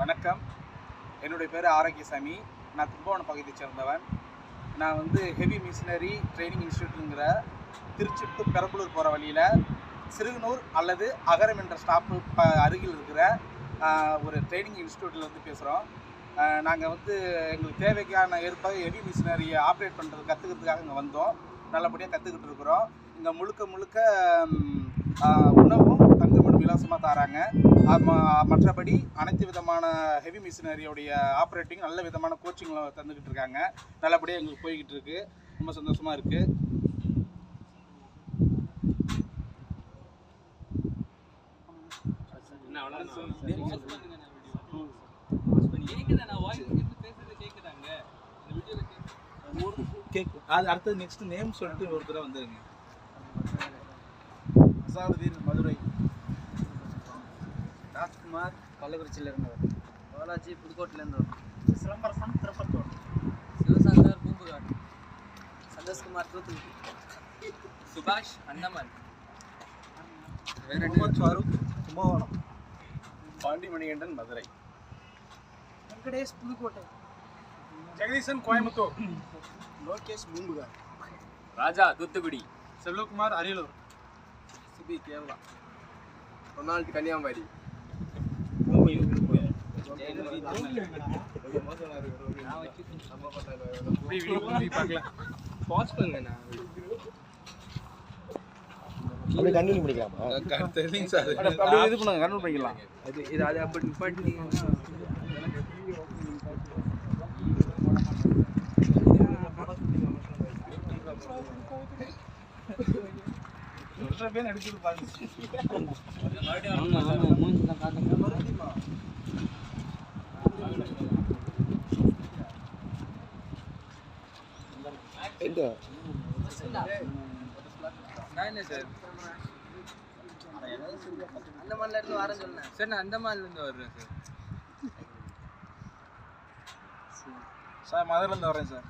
வணக்கம். என்னுடைய பேர் ஆரோக்கியசாமி. நான் கும்பகோணம் பகுதியை சேர்ந்தவன். நான் ஹெவி மிஷினரி ட்ரைனிங் இன்ஸ்டியூட்டுங்கிற திருச்சி டு பெரம்பலூர் போகிற வழியில் சிறுகனூர் அல்லது அகரம் என்ற ஸ்டாப்பு அருகில் இருக்கிற ஒரு ட்ரைனிங் இன்ஸ்டியூட்டில் பேசுகிறோம். நாங்கள் எங்களுக்கு தேவைக்கான ஏற்பாடு ஹெவி மிஷினரியை ஆப்ரேட் பண்ணுறது கற்றுக்கிறதுக்காக இங்கே வந்தோம். நல்லபடியாக கற்றுக்கிட்டு இருக்கிறோம். இங்கே முழுக்க உணவும் தங்குமிடம் இலவசமாக தராங்க. மற்றபடி அனைத்து விதமான ஹெவி மிஷினரியோடைய ஆப்ரேட்டிங் நல்ல விதமான கோச்சிங்கில் தந்துக்கிட்டு இருக்காங்க. நல்லபடியாக எங்களுக்கு போய்கிட்டு இருக்கு. ரொம்ப சந்தோஷமாக இருக்குது. அது அடுத்தது நெக்ஸ்ட் நேம் சொல்லிட்டு ஒரு தடவை வந்துருங்க. அசாதுதீன் மதுரை, ராஜ்குமார் கள்ளக்குறிச்சியிலேருந்து வரும், பாலாஜி புதுக்கோட்டையிலேருந்து வரும், சிலம்பரசன் திருப்பத்தூர், சிவசங்கர் பூம்புகார், சந்தோஷ்குமார் தூத்துக்குடி, சுபாஷ் அந்தமான், ஃபாரூக் கும்பகோணம், பாண்டிமணிகண்டன் மதுரை, வெங்கடேஷ் புதுக்கோட்டை, ஜெகதீசன் கோயம்புத்தூர், லோகேஷ் பூம்புகார், ராஜா தூத்துக்குடி, செல்வகுமார் அரியலூர், சிபி கேரளா, ரொனால்டு கன்னியாகுமரி, கண்டினியூ பண்ணிக்கலாமா? தெரியுங்க சார். அப்படியே இது பண்ணுங்க, கண்டினியூ பண்ணிக்கலாம். இது அது அப்படி நிப்பாட்டினீங்கன்னா எடுத்துட்டு பாருங்க. அந்தமான்ல இருந்து வரேன்னு சொன்னேன் சார். நான் அந்தமான்ல இருந்து வர்றேன் சார். மதுரையிலேருந்து வரேன் sir.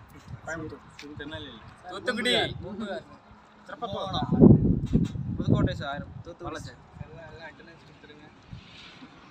Coimbatore, Tirunelveli, Thoothukudi, Tirupattur, Pudukkottai sir, Thoothukudi sir. எல்லாம்